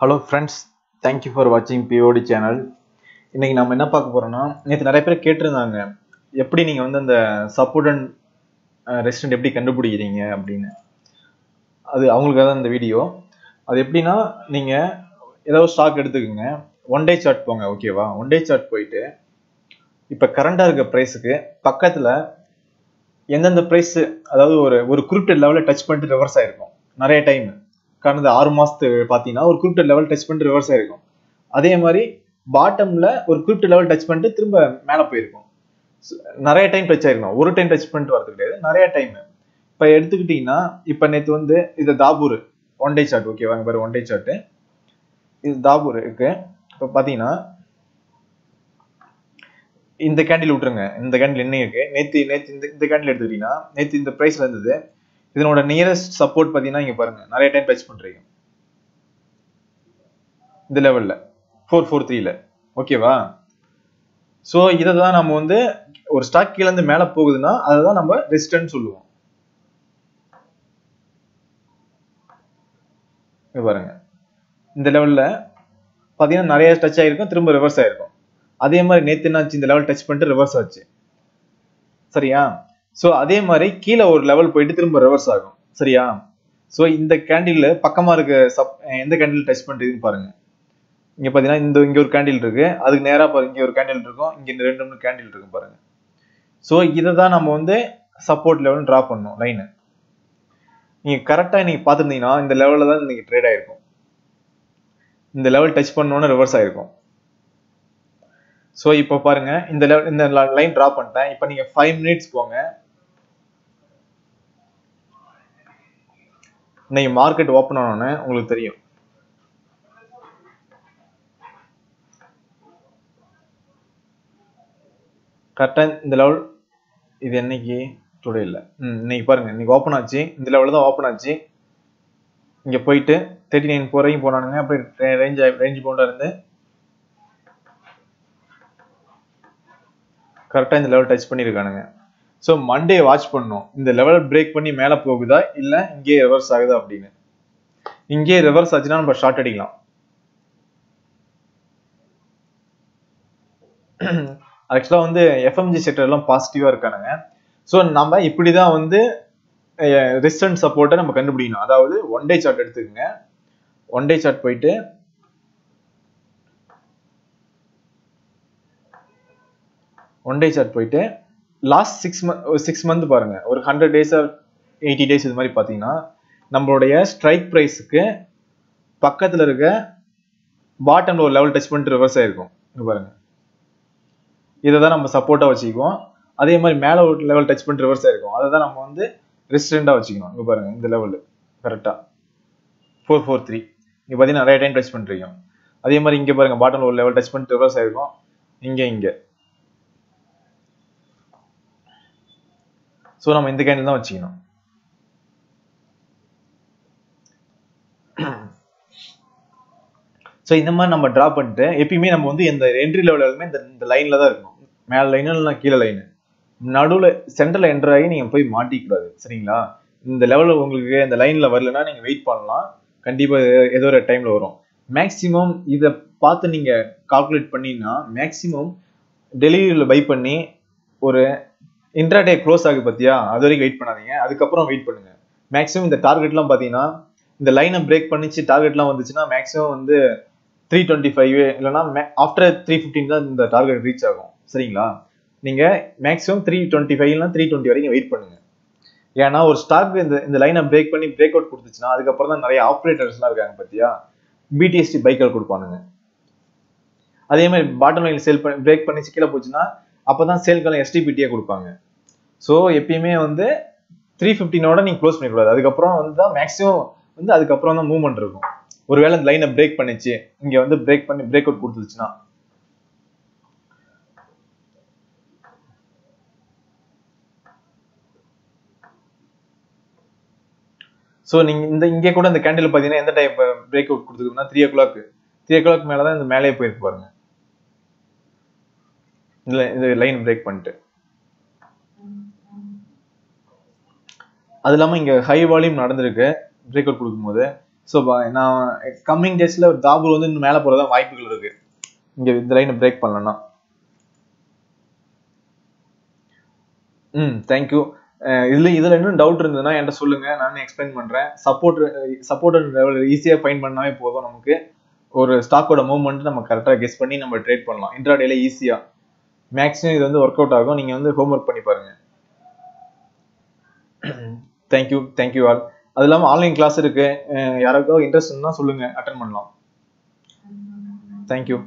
Hello friends, thank you for watching POD channel. இன்னைக்கு நாம என்ன பார்க்க போறோம்னா, நேத்து நிறைய பேர் கேட்டிருந்தாங்க எப்படி நீங்க வந்து அந்த சப்போர்ட் அண்ட் ரெசிஸ்டன்ட் எப்படி கண்டுபிடிக்கிறீங்க அப்படின்னு. அது அவங்களுக்காக தான் இந்த வீடியோ. அது எப்படின்னா, நீங்க ஏதாவது ஸ்டாக் எடுத்துக்கோங்க, ஒன் டே சார்ட் போங்க, ஓகேவா? ஒன் டே சார்ட் போயிட்டு இப்ப கரண்டா இருக்க பிரைஸுக்கு பக்கத்துல எந்தெந்த பிரைஸ், அதாவது ஒரு குறிப்பிட்ட லெவல டச் பண்ணிட்டு ரிவர்ஸ் ஆயிருக்கும் நிறைய டைம். கடந்த 6 மாசத்துக்கு பாத்தீங்கன்னா ஒரு குறிப்பிட்ட லெவல் டச் பண்ணிட்டு ரிவர்ஸ் ஆயிருக்கும். அதே மாதிரி பாட்டம்ல ஒரு குறிப்பிட்ட லெவல் டச் பண்ணிட்டு திரும்ப மேல போயிருக்கும். நிறைய டைம் டச் ஆயிருக்கும். ஒரு டைம் டச் பண்ணிட்டு வரது கிடையாது, நிறைய டைம். இப்ப எடுத்துக்கிட்டீங்கன்னா, இப்ப நேத்து வந்து இது தாபூர் ஒன் டே சார்ட், ஓகேவா? பாரு, ஒன் டே சார்ட் இது தாபூர் இருக்கு. இப்ப பாத்தீங்கன்னா இந்த கேண்டில் விட்டுருங்க, இந்த கேண்டில் என்ன இருக்கு, நேத்து இந்த கேண்டில் எடுத்துக்கிட்டீங்கன்னா நேத்து இந்த பிரைஸ்ல இருந்தது. இதனோட நியரஸ்ட் சப்போர்ட் பாத்தீங்கன்னா இங்க பாருங்க, நிறைய டைம் டச் பண்றீங்க இந்த லெவல்ல 443ல, ஓகேவா? சோ இததான் நம்ம வந்து ஒரு ஸ்டாக் கீழ இருந்து மேல போகுதுன்னா அதுதான் நம்ம ரெசிஸ்டன்ஸ் சொல்லுவோம். இங்க பாருங்க, இந்த லெவல்ல பாத்தீங்கன்னா நிறைய டச் ஆயிருக்கும், திரும்ப ரிவர்ஸ் ஆயிருக்கும். அதே மாதிரி நேத்து என்னாச்சு, இந்த லெவல் டச் பண்ணிட்டு ரிவர்ஸ் ஆச்சு, சரியா? சோ அதே மாதிரி கீழே ஒரு லெவல் போயிட்டு திரும்ப ரிவர்ஸ் ஆகும், சரியா? சோ இந்த கேண்டில் பக்கமா இருக்க எந்த கேண்டில் டச் பண்றதுன்னு பாருங்க. இங்க பாத்தீங்கன்னா இங்க ஒரு கேண்டில் இருக்கு, அதுக்கு நேரா பாருங்க இங்க ஒரு கேண்டில் இருக்கும், இங்க ரெண்டு மூணு கேண்டில் இருக்கு பாருங்க. சோ இததான் நம்ம வந்து சப்போர்ட் லெவல் டிரா பண்ணணும் லைன். நீங்க கரெக்டா நீங்க பாத்துருந்தீங்கன்னா இந்த லெவல்ல தான் நீங்க ட்ரேட் ஆயிருக்கும். இந்த லெவல் டச் பண்ணோன்னு ரிவர்ஸ் ஆயிருக்கும். சோ இப்போ பாருங்க, இந்த லெவல் இந்த லைன் டிரா பண்ணிட்டேன். இப்போ நீங்க 5 மினிட்ஸ் போங்க. இன்னைக்கு மார்க்கெட் ஓபன் ஆனோன்னு உங்களுக்கு தெரியும். கரெக்டா இந்த லெவல், இது என்னைக்கு, டுடே இல்ல, இன்னைக்கு பாருங்க, இன்னைக்கு ஓபன் ஆச்சு, இந்த லெவல்ல தான் ஓபன் ஆச்சு. இங்க போயிட்டு 39 வரைக்கும் போனானுங்க, அப்படியே ரேஞ்ச் பவுண்டா இருந்து கரெக்டா இந்த லெவல் டச் பண்ணிருக்கானுங்க. சோ மண்டே வாட்ச் பண்ணணும், இந்த லெவல் பிரேக் பண்ணி மேல போகுதா இல்ல இங்கே ரிவர்ஸ் ஆகுதா அப்படின்னு. இங்கே ரிவர்ஸ் ஆச்சுன்னா நம்ம ஷார்ட் அடிக்கலாம். ஆக்சுவலா வந்து எஃப்எம்ஜி செக்டர் எல்லாம் பாசிட்டிவா இருக்கானுங்க. சோ நம்ம இப்படிதான் வந்து ரெசிஸ்டன்ஸ் சப்போர்ட்டை நம்ம கண்டுபிடிக்கணும். அதாவது ஒன் டே சார்ட் எடுத்துக்கோங்க. ஒன் டே சார்ட் போயிட்டு லாஸ்ட் 6 மந்த் பாருங்க, ஒரு 100 டேஸ் 80 டேஸ் இது மாதிரி பாத்தீங்கன்னா நம்மளுடைய ஸ்ட்ரைக் பிரைஸுக்கு பக்கத்துல இருக்க பாட்டம்ல ஒரு லெவல் டச் பண்ணிட்டு ரிவர்ஸ் ஆயிருக்கும். பாருங்க, இதைதான் நம்ம சப்போர்ட்டா வச்சுக்குவோம். அதே மாதிரி மேல ஒரு லெவல் டச் பண்ணிட்டு ரிவர்ஸ் ஆயிருக்கும், அதை தான் நம்ம வந்து ரெசிஸ்டன்டா வச்சுக்கணும். இங்க பாருங்க, இந்த லெவல் கரெக்டா 443 இங்க பாத்தீங்கன்னா நிறைய டைம் டச் பண்றீங்க. அதே மாதிரி இங்க பாருங்க, பாட்டம்ல ஒரு லெவல் டச் பண்ணிட்டு ரிவர்ஸ் ஆயிருக்கும், இங்க சோ நம்ம இந்த கேண்டில் தான் வச்சுக்கணும். சோ இந்த மாதிரி நம்ம டிரா பண்ணிட்டு எப்பயுமே நம்ம வந்து இந்த என்ட்ரி லெவலுமே இந்த லைன்ல தான் இருக்கணும். மேல லைன் இல்ல கீழே லைன், நடுவுல சென்டர்ல என்டர் ஆகி நீங்க போய் மாட்டிக்கூடாது, சரிங்களா? இந்த லெவல்ல உங்களுக்கு இந்த லைன்ல வரலன்னா நீங்க வெயிட் பண்ணலாம், கண்டிப்பா ஏதோ ஒரு டைம்ல வரும். மேக்சிமம் இதை பார்த்து நீங்க கால்குலேட் பண்ணீங்கன்னா மேக்சிமம் டெலிவரியில பை பண்ணி ஒரு இன்ட்ராடே க்ளோஸ் ஆகுது பத்தியா, அது வரைக்கும் வெயிட் பண்ணாதீங்க, அதுக்கப்புறம் வெயிட் பண்ணுங்க. மேக்ஸிமம் இந்த டார்கெட் எல்லாம் பாத்தீங்கன்னா இந்த லைனை பிரேக் பண்ணிச்சு டார்கெட் எல்லாம் வந்துச்சுன்னா மேக்ஸிமம் வந்து 325 இல்லைன்னா ஆஃப்டர் 315 தான் இந்த டார்கெட் ரீச் ஆகும், சரிங்களா? நீங்க மேக்ஸிமம் 325 இல்லைன்னா 320 வரைக்கும் வெயிட் பண்ணுங்க. ஏன்னா ஒரு ஸ்டாக் இந்த லைனை பிரேக் பண்ணி பிரேக் அவுட் கொடுத்துச்சுன்னா அதுக்கப்புறம் தான் நிறைய ஆப்ரேட்டர்ஸ் எல்லாம் இருக்காங்க பத்தியா, பிடிஎஸ்டி பைக்கால் கொடுப்பானுங்க. அதே மாதிரி பாட்டம் லைன் சேல் பண்ணி பிரேக் பண்ணி கீழே போச்சுன்னா அப்பதான் சேல்காலம் எஸ்டிபிடியா கொடுப்பாங்க. சோ எப்பயுமே வந்து 315ஓட நீங்க க்ளோஸ் பண்ணிக்கூடாது, அதுக்கப்புறம் வந்து தான் மேக்ஸிமம் வந்து அதுக்கப்புறம் தான் மூவ்மெண்ட் இருக்கும். ஒருவேளை இந்த லைனை பிரேக் பண்ணிச்சு, இங்க வந்து பிரேக் பண்ணி பிரேக் அவுட் கொடுத்துச்சுன்னா. சோ நீங்க இங்க கூட இந்த கேண்டில் பாத்தீங்கன்னா எந்த டைம் பிரேக் அவுட் கொடுத்துருக்குன்னா 3 o'clock மேலதான் இந்த மேலே போயிருக்கு பாருங்க, இந்த லைன் பிரேக் பண்ணிட்டு. அது இல்லாம இங்க ஹை வால்யூம் நடந்திருக்கு பிரேக் அவுட் கொடுக்கும் போது. ஸோ நான் கம்மிங் டேஸ்ல தாபூர் வந்து இன்னும் மேலே போறதா வாய்ப்புகள் இருக்கு இங்க இந்த லைனை பிரேக் பண்ணலன்னா. தேங்க்யூ. இதுல இன்னும் டவுட் இருந்ததுன்னா என்கிட்ட சொல்லுங்க, நானே எக்ஸ்பிளைன் பண்றேன். சப்போர்ட் லெவல் ஈஸியா ஃபைண்ட் பண்ணாவே போதும். நமக்கு ஒரு ஸ்டாக்கோட மூவ்மெண்ட் நம்ம கரெக்டா கெஸ் பண்ணி நம்ம ட்ரேட் பண்ணலாம் இன்ட்ராடேல ஈஸியா. மேக்ஸிமம் இது வந்து ஒர்க் அவுட் ஆகும். நீங்க வந்து ஹோம்ஒர்க் பண்ணி பாருங்க. Thank you all. அது இல்லாம ஆன்லைன் கிளாஸ் இருக்கு, யாராவது இன்ட்ரெஸ்ட் இருந்தா சொல்லுங்க, அட்டென்ட் பண்ணலாம். தேங்க்யூ.